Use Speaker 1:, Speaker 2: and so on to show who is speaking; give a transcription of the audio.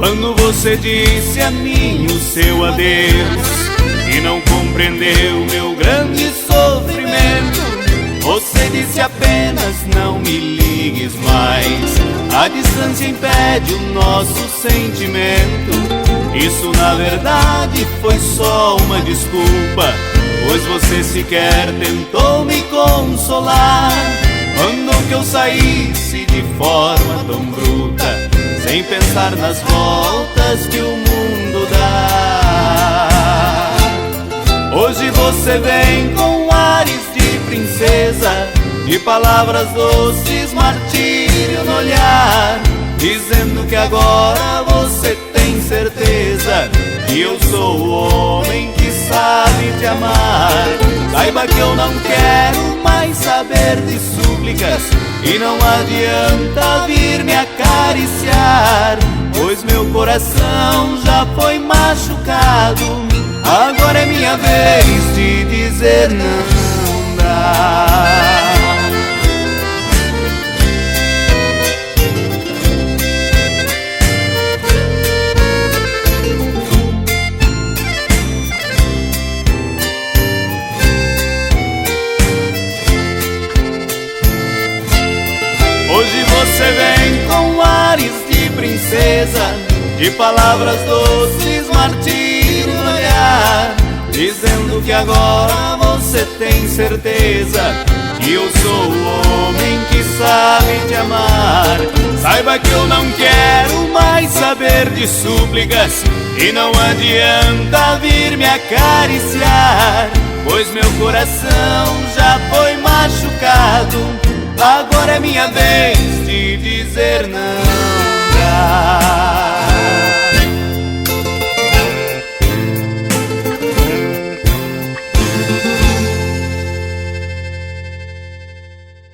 Speaker 1: quando você disse a mim o seu adeus e não compreendeu meu grande sofrimento. Você disse apenas não me ligues mais, a distância impede o nosso sentimento. Isso na verdade foi só uma desculpa, pois você sequer tentou me consolar. Mandou que eu saísse de forma tão bruta, sem pensar nas voltas que o mundo dá. Hoje você vem com ares de princesa, de palavras doces, martírio no olhar, dizendo que agora você tem certeza que eu sou o homem que sabe te amar. Saiba que eu não quero mais saber de súplicas e não adianta vir me acariciar, pois meu coração já foi machucado. Agora é minha vez de dizer não dá. Hoje você vem com ares de princesa, de palavras doces, martírio no olhar, dizendo que agora você tem certeza que eu sou o homem que sabe te amar. Saiba que eu não quero mais saber de súplicas e não adianta vir me acariciar, pois meu coração já foi machucado. Agora é minha vez de dizer não dá.